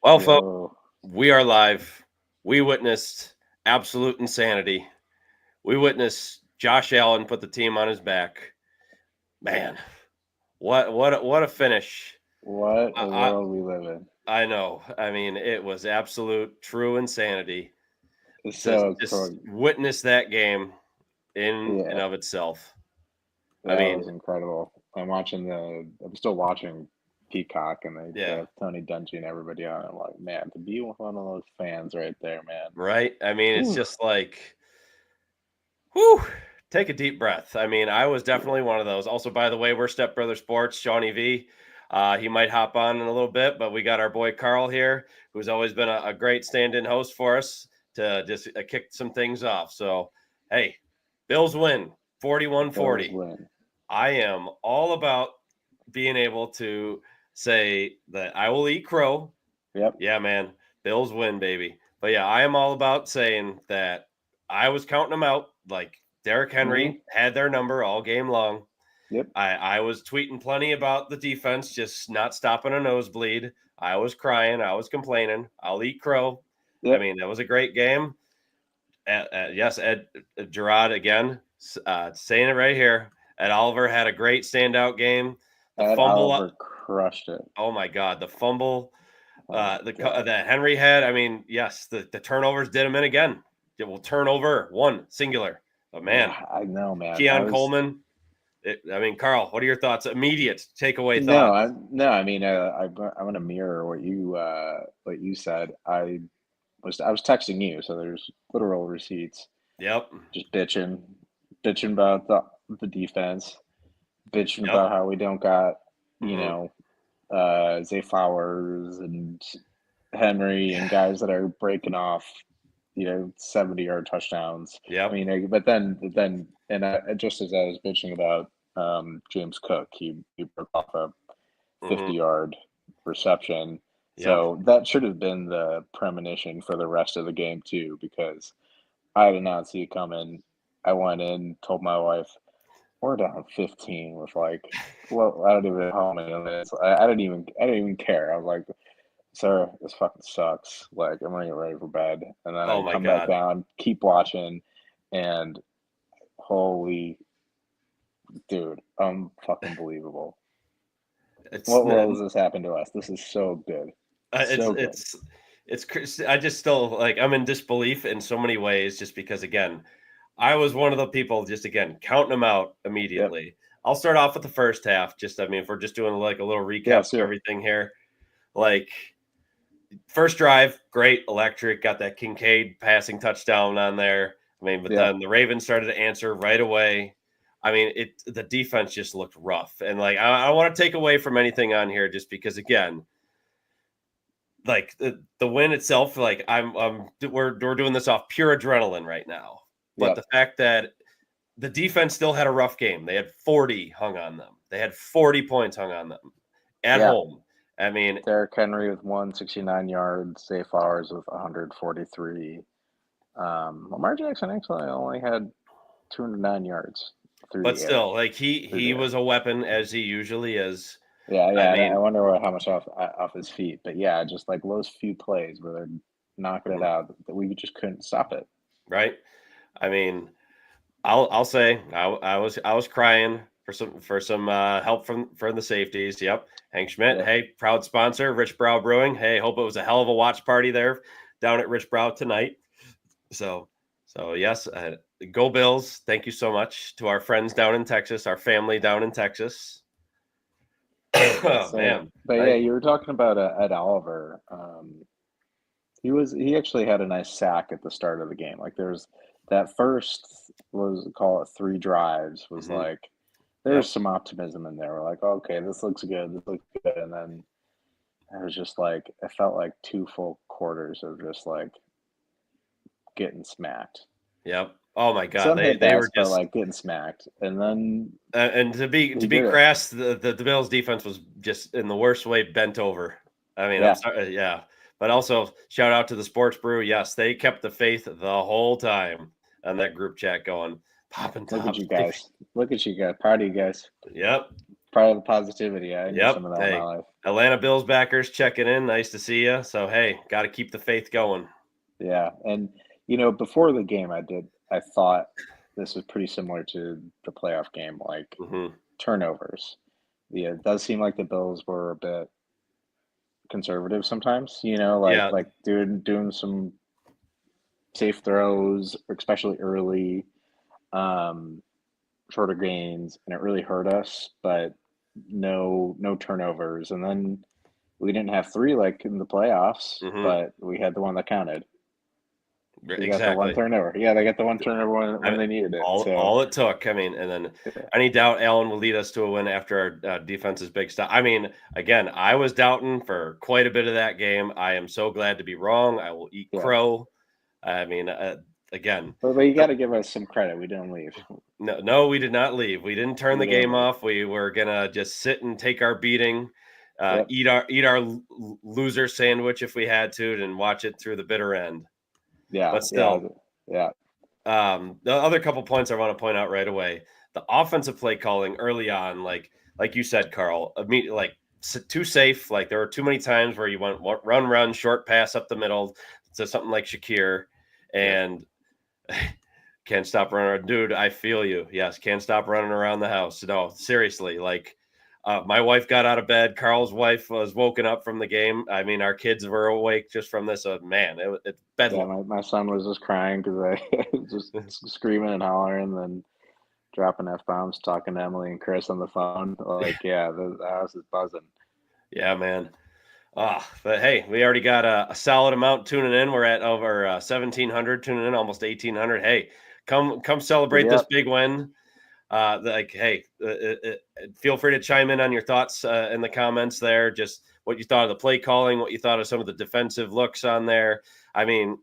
Well, folks, Yo, we are live. We witnessed absolute insanity. We witnessed Josh Allen put the team on his back. Man, what a finish! what a I world we live in. I know. I mean, it was absolute true insanity It's to so just cool. witness that game in and Yeah, of itself. I that mean, was incredible. I'm still watching Peacock, and they yeah, have Tony Dungy and everybody on. I'm like, man, to be one of those fans right there, man. right? I mean, it's Whew. just like, whew, take a deep breath. I mean, I was definitely one of those. Also, by the way, we're Step Brother Sports, Shawnee V. He might hop on in a little bit, but we got our boy Carl here, who's always been a great stand-in host for us to just kick some things off. So, hey, Bills win Bills 41-40. win. I am all about being able to say that I will eat crow. Yep. Yeah, man, Bills win, baby. But yeah, I am all about saying that I was counting them out. Like Derrick Hmm. Henry had their number all game long. Yep. I was tweeting plenty about the defense just not stopping a nosebleed. I was crying. I was complaining. I'll eat crow. I Yep. mean, that was a great game. Yes, Ed Gerard again, saying it right here. Ed Oliver had a great standout game. The Ed fumble, Oliver crushed it. oh my God, the fumble Oh my God. that Henry had. I mean, yes, the turnovers did him in again. It will turnover one singular. But man, Yeah, I know, man. I Keon was Coleman. I mean, Carl, what are your thoughts? Immediate takeaway no, thoughts. I no. I mean, I'm going to mirror what you said. I was texting you, so there's literal receipts. Yep. Just bitching about the defense, bitching Yep. about how we don't got, you Hmm. know, Zay Flowers and Henry and guys that are breaking off, 70-yard touchdowns. I Yep. mean, and just as I was bitching about James Cook, he broke off a Hmm. 50-yard reception. Yep. So that should have been the premonition for the rest of the game too, because I did not see it coming. I went in, told my wife, we're down 15 with like, well, I don't even know how many minutes. I didn't even care. I was like, sir, this fucking sucks. Like, I'm gonna get ready for bed. And then Oh I my come back God. down, keep watching, and holy dude, fucking believable. It's What world has this happened to us? This is so good. it's So good. it's I just still like I'm in disbelief in so many ways just because again I was one of the people just again counting them out Yep. immediately. I'll start off with the first half. Just I mean, if we're just doing like a little Yeah, recap of sure. everything here, like first drive, great, electric, got that Kincaid passing touchdown on there. I mean, but Yeah. then the Ravens started to answer right away. I mean, the defense just looked rough, and like I don't want to take away from anything on here, just because again, like the win itself, like we're doing this off pure adrenaline right now. But Yep. the fact that the defense still had a rough game. They had 40 hung on them. They had 40 points hung on them at Yeah. home. I mean, Derrick Henry with 169 yards, Zay Flowers with 143. Lamar Jackson actually only had 209 yards through but the air. still, like Through he the air. was a weapon as he usually is. Yeah, I yeah. I mean, wonder how much off his feet, but yeah, just like those few plays where they're knocking it mhm, out, that we just couldn't stop it. right? I mean, I'll say I was crying for some help from the safeties. Yep, Hank Schmidt. Yep. Hey, proud sponsor, Rich Brow Brewing. Hey, hope it was a hell of a watch party there down at Rich Brow tonight. So yes, go Bills. Thank you so much to our friends down in Texas, our family down in Texas. Yes, Oh sir. man, But yeah, you were talking about Ed Oliver. He actually had a nice sack at the start of the game. Like there's that first was call it three drives was hmm like there's yep, some optimism in there. We're like, okay, this looks good, this looks good, and then it was just like it felt like two full quarters of just like getting smacked. yep. Oh my God, Some they hit they were best, but just like getting smacked, and then and to he be did it. crass, the Bills defense was just in the worst way bent over. I mean, I'm Yeah, sorry, yeah, but also shout out to the Sports Brew. Yes, they kept the faith the whole time on that group chat going popping look at tops, you baby. guys. Look at you guys. Proud of you guys. Yep. part of the positivity. I need some Yep. of that in my Hey, life. Atlanta Bills backers checking in. Nice to see you. So, hey, got to keep the faith going. Yeah, and before the game, I thought this was pretty similar to the playoff game, like Hmm. turnovers. Yeah, it does seem like the Bills were a bit conservative sometimes, like Yeah. doing some safe throws, especially early, um, shorter gains, and it really hurt us, but no turnovers. And then we didn't have three like in the playoffs, Hmm. but we had the one that counted. We got the one Exactly. turnover. Yeah, they got the one turnover when I, they needed it. So all it took. I mean, and then yeah, any doubt Allen will lead us to a win after our defense's big stop. I mean, again, I was doubting for quite a bit of that game. I am so glad to be wrong. I will eat yeah. crow. I mean, again, But you got to give us some credit. We didn't leave. no, no, we did not leave. We didn't turn We the didn't game leave. off. We were gonna just sit and take our beating, Yep. eat our loser sandwich if we had to, and watch it through the bitter end. Yeah. But Yeah. still, Yeah. the other couple points I want to point out right away: the offensive play calling early on, like you said, Carl, like too safe. Like there were too many times where you went run, short pass up the middle to something like Shakir, Yep. and can't stop running. Dude, I feel you. Yes, can't stop running around the house. No, seriously. Like, my wife got out of bed. Carl's wife was woken up from the game. I mean, our kids were awake just from this. Man, it's Yeah. bedlam. My son was just crying because I was just screaming and hollering, and then dropping f bombs, talking to Emily and Chris on the phone. Like, yeah, the house is buzzing. Yeah, man. But hey, we already got a solid amount tuning in. We're at over 1,700 tuning in, almost 1,800. Hey, come celebrate Giddy this up. big win. Hey, feel free to chime in on your thoughts in the comments there. Just what you thought of the play calling, what you thought of some of the defensive looks on there. I mean,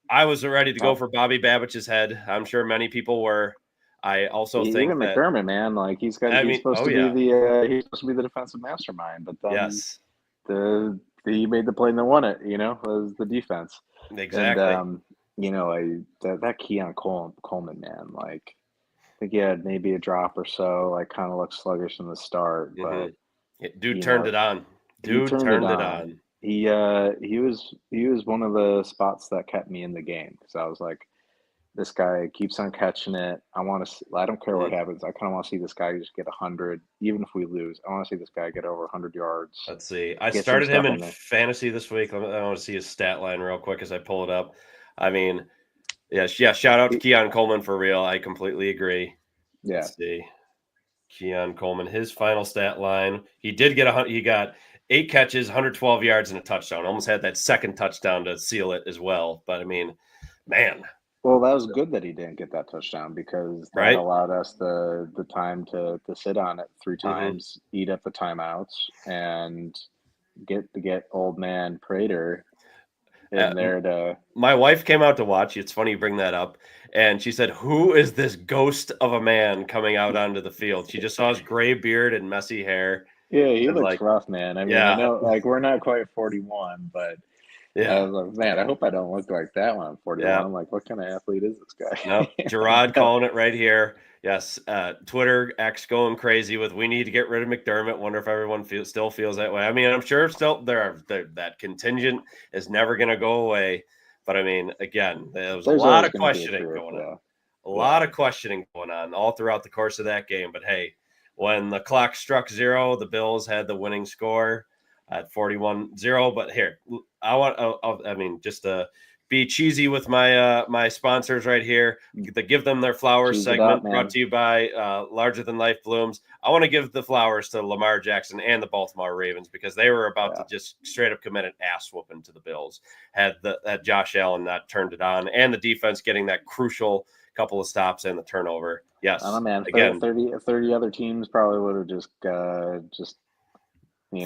I was ready to go Oh, for Bobby Babbitt's head. I'm sure many people were. I also think even that, McDermott, man, like I he's mean, supposed oh to be yeah, the defensive mastermind, but then yes, the he made the play and then won it. Was the defense, and exactly. that Coleman, man, like I think he had maybe a drop or so, like kind of looked sluggish in the start, Hmm. but Dude you turned know it on. he Dude turned it turned it on. on. He was one of the spots that kept me in the game because I was like, this guy keeps on catching it. I don't care what Mhm. happens. I kind of want to see this guy just get 100, even if we lose. I want to see this guy get over 100 yards, Let's see. I get some started him stuff in in there. fantasy this week. I want to see his stat line real quick as I pull it up. I mean, yes, yeah. Shout out to He- Keon Coleman for real. I completely agree. yeah, Let's see. Keon Coleman, his final stat line. He did get he got 8 catches, 112 yards, and a touchdown. Almost had that second touchdown to seal it as well. But I mean, man, well, that was good that he didn't get that touchdown because that right? allowed us the time to sit on it three Hmm. times, eat up the timeouts, and get old man Prater Uh, in there to. my wife came out to watch. It's funny you bring that up. And she said, "Who is this ghost of a man coming out onto the field?" She just saw his gray beard and messy hair. Yeah, he And looks like, rough, man. I mean, I yeah, know, like, we're not quite 41, but I yeah, was like, man, I hope I don't look like that when I'm yeah. 41. Like, what kind of athlete is this Nope. guy? Gerard But calling it right here. Yes. Twitter X going crazy with we need to get rid of McDermott. Wonder if everyone still feels that way. I mean, I'm sure still that contingent is never going to go away. But I mean, again, there was a there's lot always of going to be a questioning fear. going on. Yeah, A yeah, lot of questioning going on all throughout the course of that game. But hey, when the clock struck zero, the Bills had the winning score at 41-0. But here, I mean, just to be cheesy with my sponsors right here, the Give Them Their Flowers cheese it up, segment brought man. to you by Larger Than Life Blooms. I want to give the flowers to Lamar Jackson and the Baltimore Ravens because they were about to Yeah, just straight up commit an ass whooping to the Bills had Josh Allen not turned it on, and the defense getting that crucial couple of stops and the turnover. I don't know, Yes, man. again, 30 other teams probably would have just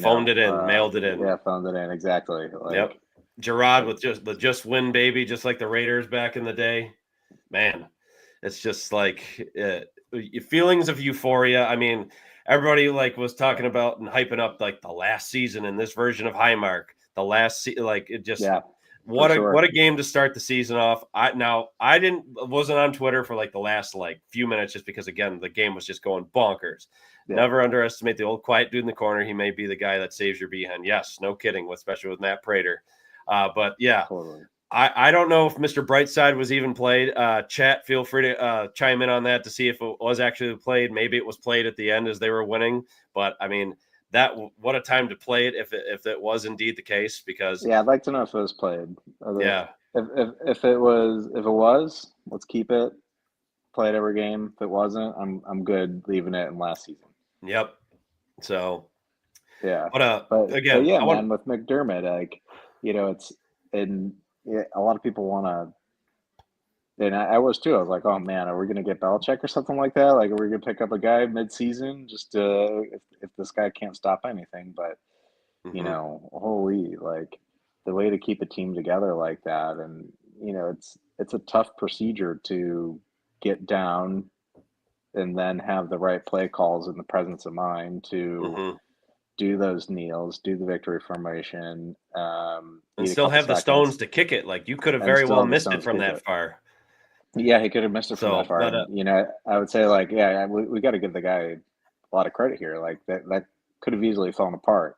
phoned it in, mailed it in. yeah, found it in exactly. Yep. Like, Gerard like with just win baby, just like the Raiders back in the day. Man, it's just like feelings of euphoria. I mean, everybody like was talking about and hyping up like the last season in this version of Highmark. The last like it just yeah, for What sure. a game to start the season off. I wasn't on Twitter for like the last like few minutes just because again the game was just going bonkers. Yeah. Never underestimate the old quiet dude in the corner. He may be the guy that saves your behind. Yes, no kidding, especially with Matt Prater. But yeah, Totally. I don't know if Mr. Brightside was even played. Chat, feel free to chime in on that to see if it was actually played. Maybe it was played at the end as they were winning. But I mean, what a time to play it if it was indeed the case. Because Yeah, I'd like to know if it was played. yeah, If it was, let's keep it. Play it every game. If it wasn't, I'm good leaving it in last season. yep. So, Yeah, but but again, yeah, I want. man, with McDermott, like it's and yeah, a lot of people want to, and I was too. I was like, oh man, are we gonna get Belichick or something like that? Like, are we gonna pick up a guy mid-season just if this guy can't stop anything? But Mhm. holy, like the way to keep a team together like that, and it's a tough procedure to get down and then have the right play calls and the presence of mind to Mhm. do those kneels, do the victory formation, And need a still couple have the stones seconds, to kick it. Like you could have and very still well have the missed it stones from kick that it. far. Yeah, he could have missed it from that So, far, but and I would say like, yeah, we got to give the guy a lot of credit here. Like that could have easily fallen apart.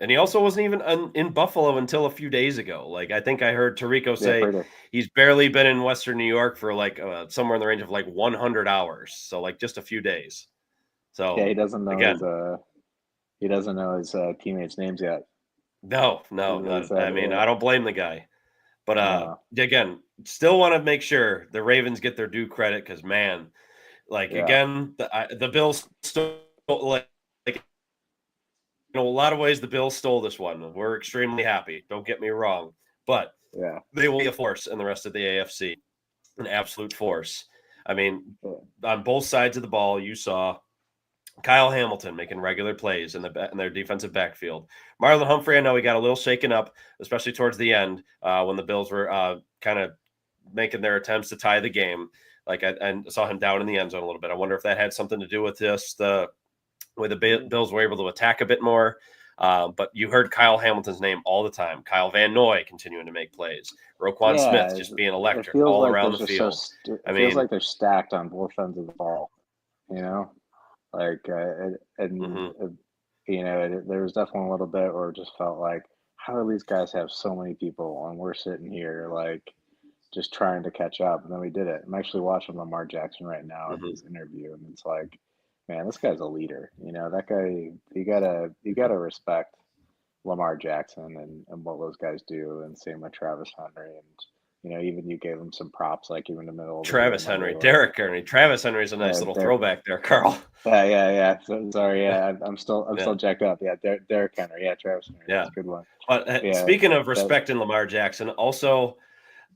and he also wasn't even in Buffalo until a few days ago. Like I think I heard Tirico Yeah, say pretty. he's barely been in Western New York for like somewhere in the range of like 100 hours. So like just a few days. Yeah, So again, he doesn't know his teammates' names yet. no, Is no, what he none. said. I mean, Yeah, I don't blame the guy. But no, again, still want to make sure the Ravens get their due credit because man, like yeah, again, the Bills stole like a lot of ways the Bills stole this one. We're extremely happy. Don't get me wrong, but yeah, they will be a force in the rest of the AFC, an absolute force. I mean, yeah, on both sides of the ball, you saw Kyle Hamilton making regular plays in their defensive backfield. Marlon Humphrey, I know he got a little shaken up, especially towards the end when the Bills were kind of making their attempts to tie the game. Like I saw him down in the end zone a little bit. I wonder if that had something to do with the way the Bills were able to attack a bit more. But you heard Kyle Hamilton's name all the time. Kyle Van Noy continuing to make plays. Roquan Smith yeah. just being It electric feels all like around there's the just field. I it feels mean, like they're stacked on both ends of the ball. You know, like and mm-hmm, there was definitely a little bit where it just felt like, how do these guys have so many people and we're sitting here like just trying to catch up, and then we did it. I'm actually watching Lamar Jackson right now at mm-hmm. his interview, and it's like, man, this guy's a leader. That guy. You gotta respect Lamar Jackson and what those guys do, and same with Travis Henry, and even you gave him some props, like even in the middle of the game Travis when they Henry, were Derrick Henry. Travis Henry is a nice little there. throwback there, Carl. Yeah. So, sorry, yeah, I'm Yeah, still jacked up. Yeah, Derrick Henry. Yeah, Travis Henry. yeah. That's a good one. But Yeah, speaking of that. respecting Lamar Jackson, also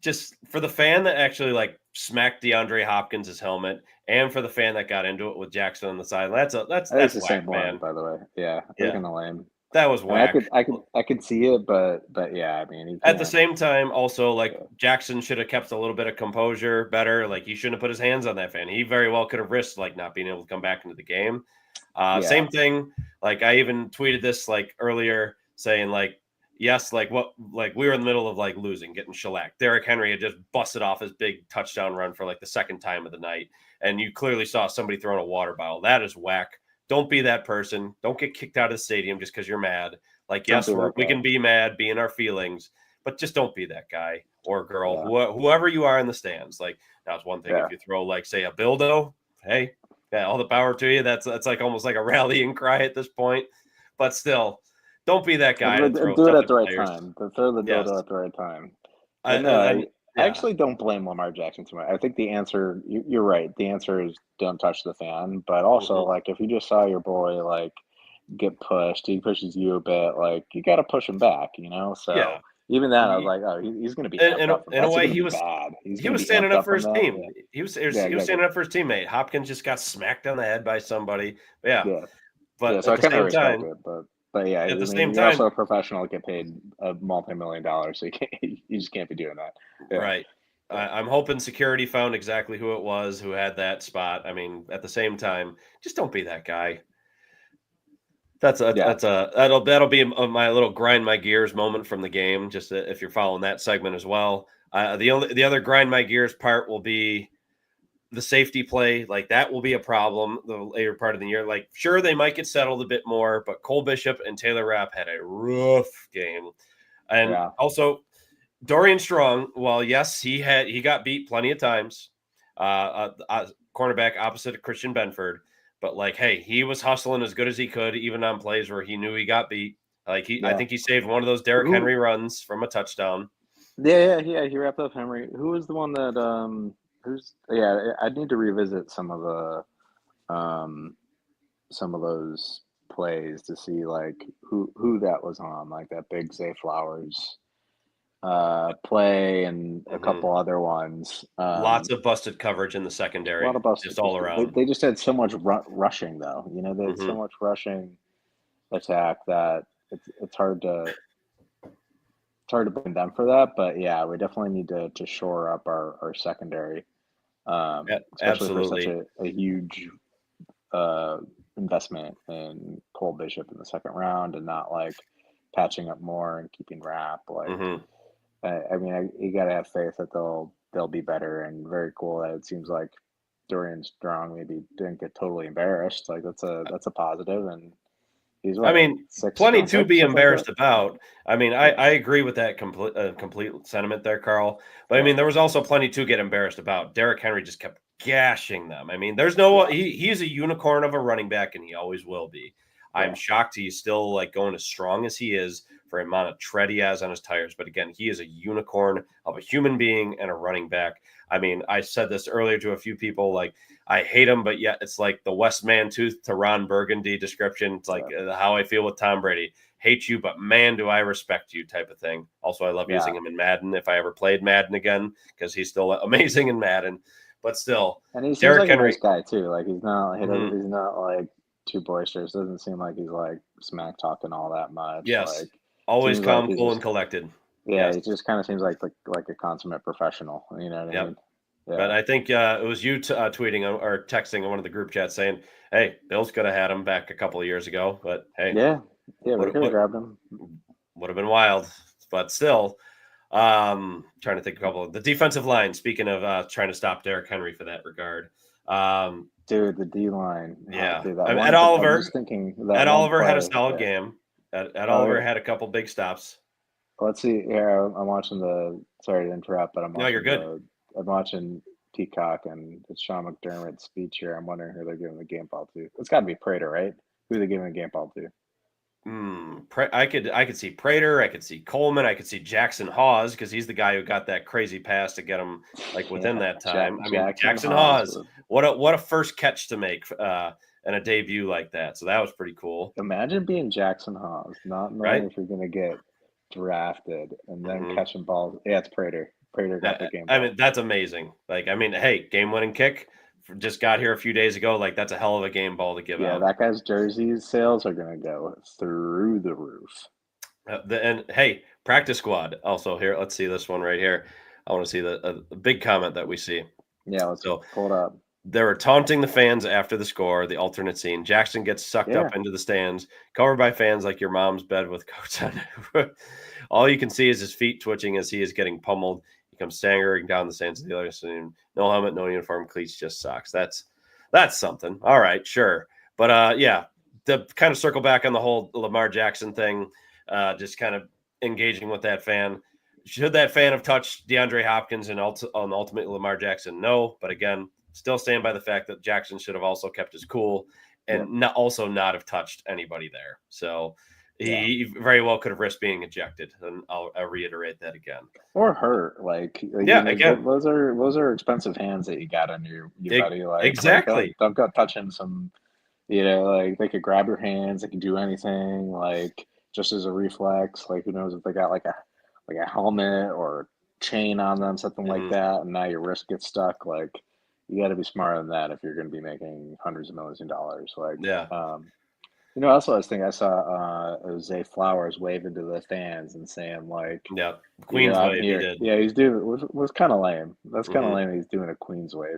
just for the fan that actually like smacked DeAndre Hopkins' helmet, and for the fan that got into it with Jackson on the side, I think it's that's the whack, same one, man. by the way. Yeah, it was Yeah, kind of lame. that was I mean, whack. I could see it, but yeah, I mean, you At the can't. same time, also like Yeah, Jackson should have kept a little bit of composure better. Like he shouldn't have put his hands on that fan. He very well could have risked like not being able to come back into the game. yeah, Same thing. Like I even tweeted this like earlier saying like, yes, like what, like we were in the middle of like losing, getting shellacked. Derrick Henry had just busted off his big touchdown run for like the second time of the night. And you clearly saw somebody throwing a water bottle. That is whack. Don't be that person. Don't get kicked out of the stadium just because you're mad. Like, don't yes, be that we guy. can be mad, be in our feelings, but just don't be that guy or girl, Yeah, whoever you are in the stands. Like, now it's one thing yeah. if you throw like say a dildo, hey, yeah, all the power to you. That's like almost like a rallying cry at this point. But still, don't be that guy to throw Do it stuff at at the right players. time. Throw the Yes, dodo at the right time. I, But no, and I yeah, actually don't blame Lamar Jackson too much. I think the answer, you're right. The answer is don't touch the fan. But also, hmm, like, if you just saw your boy like get pushed, he pushes you a bit, like you got to push him back. yeah. So even that, I was like, oh, he's going to be amped up from In a that's way, going to be bad. He's he going to was be standing amped up up for from his that. team. Yeah, yeah, He was exactly. standing up for his teammate. Hopkins just got smacked on the head by somebody. Yeah, Yeah, yeah. but So I kind of respect it, but yeah, I at the mean, same you're also time, a professional, get paid a multi-million dollars, so you can't, you just can't be doing that. Yeah, right. yeah, I'm hoping security found exactly who it was who had that spot. I mean, at the same time, just don't be that guy. Yeah, that'll be my little grind my gears moment from the game. Just if you're following that segment as well. The other grind my gears part will be the safety play. Like that will be a problem the later part of the year. Like sure they might get settled a bit more, but Cole Bishop and Taylor Rapp had a rough game, and yeah, also Dorian Strong. Well, yes, he got beat plenty of times. Cornerback opposite of Christian Benford. But like, hey, he was hustling as good as he could, even on plays where he knew he got beat. I yeah. think he saved one of those Derrick Who? Henry runs from a touchdown. Yeah. He wrapped up Henry. Who was the one that Who's? Yeah, I need to revisit some of those plays to see like who that was on, like that big Zay Flowers play and a Hmm. couple other ones. Lots of busted coverage in the A lot secondary, of busted. just all They, around. they just had so much rushing though. You know, they had so Hmm. much rushing attack that it's hard to blame them for that. But yeah, we definitely need to shore up our secondary, especially for such Absolutely. a huge uh, investment in Cole Bishop in the second round, and not like patching up more and keeping Rap. Like, Hmm. you gotta have faith that they'll be better. And very cool that it seems like Dorian Strong maybe didn't get totally embarrassed. Like that's a positive, and he's I what, like mean, six plenty round to pick, be something like that. embarrassed about. I mean, Yeah, I agree with that complete sentiment there, Carl. But I yeah, mean, there was also plenty to get embarrassed about. Derrick Henry just kept gashing them. I mean, there's no yeah, he's a unicorn of a running back, and he always will be. I'm yeah, shocked he's still like going as strong as he is for the amount of tread he has on his tires. But again, he is a unicorn of a human being and a running back. I mean, I said this earlier to a few people, like I hate him, but yet it's like the West Tooth to Ron Burgundy description. It's like how I feel with Tom Brady. Hate you, but man, do I respect you type of thing. Also, I love yeah. using him in Madden if I ever played Madden again because he's still amazing in Madden. But still, And he seems Derrick like a nice Henry. guy too. Like Mhm. he's not like too boisterous. Doesn't seem like he's like smack talking all that much. Yes, Like always seems like calm, he's cool, and just collected. yeah. Yes. He just kind of seems like a consummate professional. You know what I Yep. mean? But Yeah, I think it was you tweeting or texting in one of the group chats saying, "Hey, Bills could have had him back a couple of years ago, but hey, yeah, yeah. We what could have what grabbed him. would have been wild." But still, trying to think of a couple of the defensive line. Speaking of trying to stop Derrick Henry for that regard, um, Dude, the D line. yeah, Dude, that I mean, Ed one. I'm Oliver. just thinking that Ed one Oliver had a play. solid Yeah. game. Ed Oh Oliver yeah. had a couple big stops. Let's see. Yeah, I'm watching the. Sorry to interrupt, but No, you're good. I'm watching Peacock, and it's Sean McDermott's speech here. I'm wondering who they're giving the game ball to. It's got to be Prater, right? Who are they giving the game ball to? I could see Prater, I could see Coleman, I could see Jackson Hawes because he's the guy who got that crazy pass to get him like within Yeah, that time. I mean, Jackson Jackson Hawes. Hawes, what a first catch to make and a debut like that. So that was pretty cool, Imagine being Jackson Hawes, not knowing right? if you're going to get drafted, and then Hmm. catching balls. Yeah, it's Prater. Prater got the game I ball. mean, that's amazing. Like, I mean, hey, game winning kick just got here a few days ago. Like, that's a hell of a game ball to give Yeah, out. that guy's jerseys sales are going to go through the roof. And hey, practice squad also here. Let's see this one right here. I want to see the big comment that we see. Yeah, let's So pull it up. they were taunting the fans after the score, the alternate scene. Jackson gets sucked Yeah, up into the stands, covered by fans like your mom's bed with coats on. All you can see is his feet twitching as he is getting pummeled. He comes staggering down the stands of the other team. No helmet, no uniform, cleats, just socks. That's something. All right, sure. But yeah, to kind of circle back on the whole Lamar Jackson thing, just kind of engaging with that fan. Should that fan have touched DeAndre Hopkins and ultimately Lamar Jackson? No. But again, still stand by the fact that Jackson should have also kept his cool yeah, and not have touched anybody there. So yeah. he very well could have risked being ejected. And I'll reiterate that again. Or hurt. Like Yeah, again, those are expensive hands that you got on you buddy. Like exactly. don't go touching some. You know, like they could grab your hands. They could do anything. Like just as a reflex. Like who knows if they got like a helmet or chain on them, something like Hmm. that, and now your wrist gets stuck. Like you got to be smarter than that if you're going to be making hundreds of millions of dollars. Like, Yeah. also I was thinking I saw Zay Flowers waving to the fans and saying like, Yeah. Queen's I'm wave, he here. did. Yeah, he's doing was kind of lame. That's kind of Hmm. lame. He's doing a Queens wave.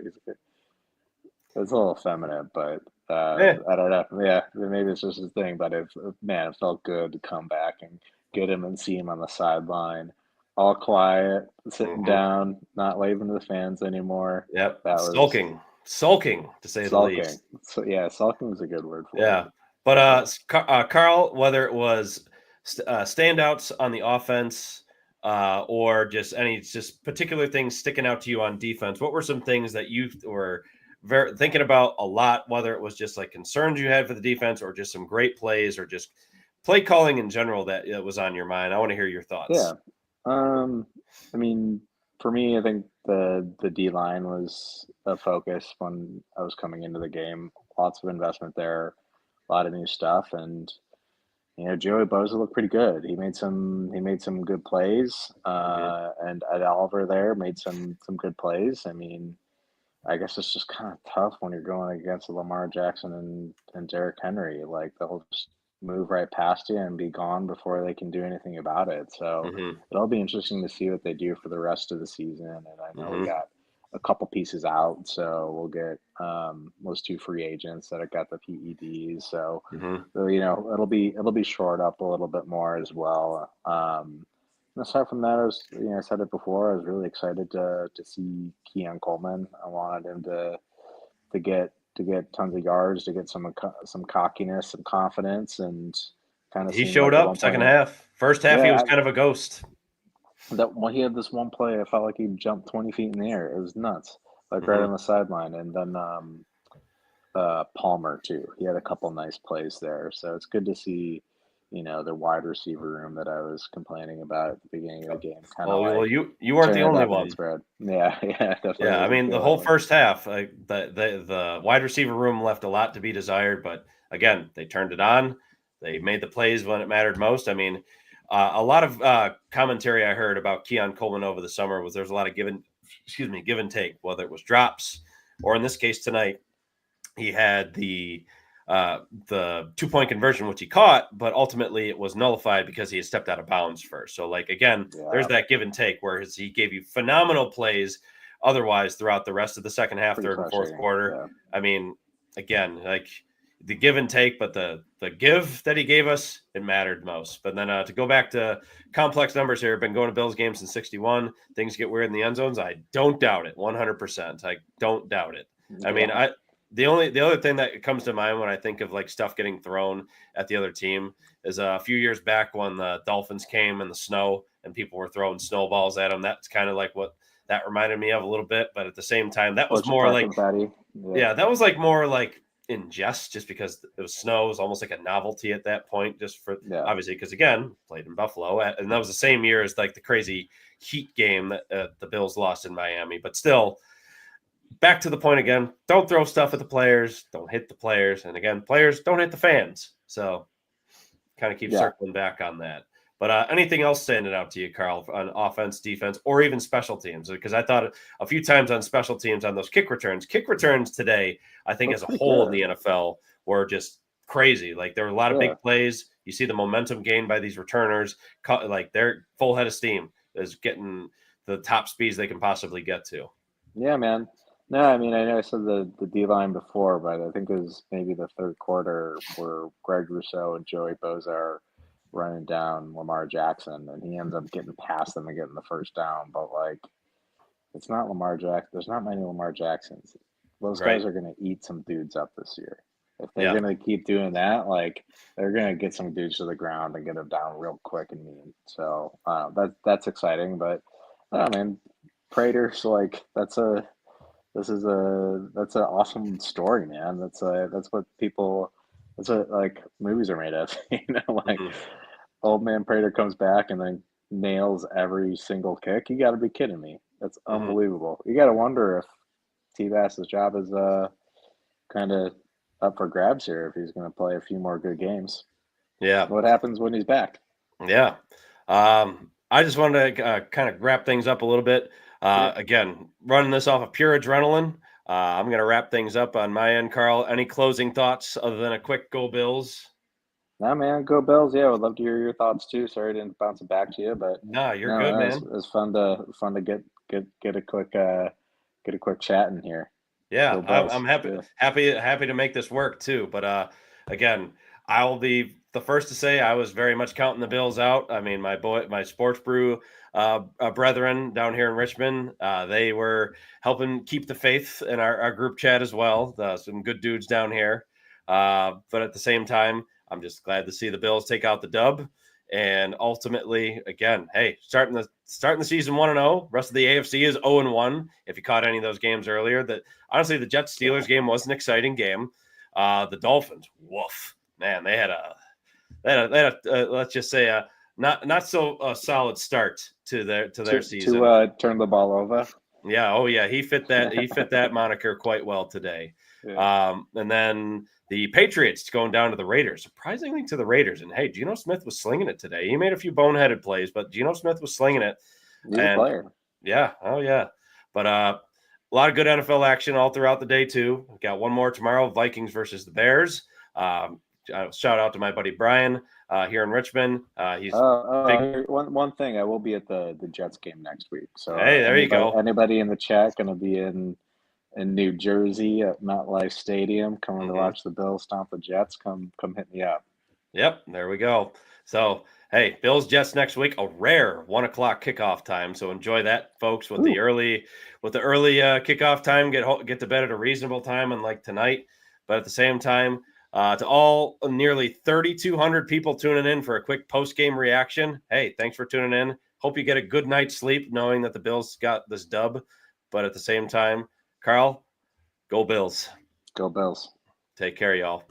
It's a little effeminate, but Eh. I don't know. Yeah, maybe it's just his thing. But man, it felt good to come back and get him and see him on the sideline, all quiet, sitting Hmm. down, not waving to the fans anymore. Yep. That was Sulking to say the sulking. least. So yeah, sulking is a good word for it. Yeah. But Definitely. Carl, whether it was standouts on the offense or just any just particular things sticking out to you on defense, what were some things that you were very thinking about a lot? Whether it was just like concerns you had for the defense, or just some great plays, or just play calling in general that was on your mind. I want to hear your Yeah. thoughts. Um, I mean, for me, I think the D line was a focus when I was coming into the game. Lots of investment there, a lot of new stuff, and Joey Bosa looked pretty good. He made some good plays, Hmm. and Ed Oliver there made some good plays. I mean, I guess it's just kind of tough when you're going against Lamar Jackson and Derrick Henry. Like they'll just move right past you and be gone before they can do anything about it. So Hmm. it'll be interesting to see what they do for the rest of the season. And I know we Hmm. got a couple pieces out, so we'll get those two free agents that have got the PEDs. Hmm. It'll be shored up a little bit more as well. Aside from that, I said it before. I was really excited to see Keon Coleman. I wanted him to get tons of yards, to get some cockiness, some confidence, and kind of He seemed showed like at up one second point, half. First half, he yeah, was kind of a ghost. that when he had this one play, I felt like he jumped 20 feet in the air. It was nuts, like right Hmm. on the sideline. And then Palmer too. He had a couple nice plays there, so it's good to see. The wide receiver room that I was complaining about at the beginning of the game, kind of Well, like you weren't the turning it only up and one. spread. Yeah, yeah, definitely Yeah, I wasn't mean, the the only whole one. first half, the wide receiver room left a lot to be desired, but again, they turned it on. They made the plays when it mattered most. I mean, a lot of commentary I heard about Keon Coleman over the summer was there's a lot of give and take, whether it was drops or in this case tonight, he had the 2 point conversion which he caught, but ultimately it was nullified because he had stepped out of bounds first. So like again, there's Yeah, that give and take where he gave you phenomenal plays otherwise throughout the rest of the second half, pretty third and fourth frustrating. quarter. Yeah, I mean, again, like the give and take, but the give that he gave us, it mattered most. But then to go back to complex numbers here, been going to Bills games since 61. Things get weird in the end zones. I don't doubt it 100%. I don't doubt it. I mean, yeah. the other thing that comes to mind when I think of like stuff getting thrown at the other team is a few years back when the Dolphins came in the snow and people were throwing snowballs at them. That's kind of like what that reminded me of a little bit, but at the same time, that was What you're more like talking, Fatty? Yeah, yeah, that was like more like in jest, just because it was snow. It was almost like a novelty at that point, just for yeah. obviously because again played in Buffalo, and that was the same year as like the crazy Heat game that the Bills lost in Miami, but still back to the point again. Don't throw stuff at the players. Don't hit the players. And again, players don't hit the fans. So kind of keep Yeah. circling back on that. But anything else standing out to you, Carl, on offense, defense, or even special teams? Because I thought a few times on special teams on those kick returns today, I think Looks as a pretty whole in the good. NFL were just crazy. Like there were a lot of Yeah. big plays. You see the momentum gained by these returners, like they're full head of steam is getting the top speeds they can possibly get to. Yeah, man. No, I mean, I know I said the D line before, but I think it was maybe the third quarter where Greg Rousseau and Joey Bosa are running down Lamar Jackson, and he ends up getting past them and getting the first down. But like, it's not Lamar Jackson. There's not many Lamar Jacksons. Those Right. guys are going to eat some dudes up this year. If they're Yeah. going to keep doing that, like they're going to get some dudes to the ground and get them down real quick and mean. So that's exciting. But I mean, Prater's like that's an awesome story, man. That's what people that's what like movies are made of. Like Mhm. old man Prater comes back and then nails every single kick. You got to be kidding me. That's Mhm. unbelievable. You got to wonder if T-Bass's job is kind of up for grabs here if he's going to play a few more good games. Yeah. What happens when he's back? Yeah. I just wanted to kind of wrap things up a little bit. Yeah. Again, running this off of pure adrenaline. I'm going to wrap things up on my end, Carl. Any closing thoughts other than a quick go Bills? Nah, man, go Bills. Yeah, would love to hear your thoughts too. Sorry I didn't bounce it back to you, but Nah, you're no, good, no, man. it's fun to get a quick chat in here. Yeah, Go I'm Bills. happy, Yeah. happy to make this work too. But again, I'll be the first to say I was very much counting the Bills out. I mean, my sports brew brethren down here in Richmond, they were helping keep the faith in our group chat as well. Some good dudes down here. But at the same time, I'm just glad to see the Bills take out the dub. And ultimately, again, hey, starting the season 1-0. Rest of the AFC is 0-1. If you caught any of those games earlier, that honestly, the Jets Steelers game was an exciting game. The Dolphins, woof, man, let's just say a not so solid start to their season. To turn the ball over. Yeah, oh yeah, he fit that moniker quite well today. Yeah. And then the Patriots going down to the Raiders, surprisingly to the Raiders. And hey, Geno Smith was slinging it today. He made a few boneheaded plays, but Geno Smith was slinging it. He's a And player. yeah, oh yeah. But a lot of good NFL action all throughout the day too. We got one more tomorrow: Vikings versus the Bears. Shout out to my buddy Brian here in Richmond. He's big. One thing, I will be at the Jets game next week. So Hey, there you go. anybody in the chat going to be in New Jersey at MetLife Stadium, coming to watch the Bills stomp the Jets? Come hit me up. Yep, there we go. So hey, Bills Jets next week, a rare 1:00 kickoff time. So enjoy that, folks, with the early kickoff time. Get to bed at a reasonable time, unlike tonight. But at the same time, to all nearly 3,200 people tuning in for a quick post game reaction. Hey, thanks for tuning in. Hope you get a good night's sleep, knowing that the Bills got this dub. But at the same time, Carl, go Bills. Go Bills. Take care, y'all.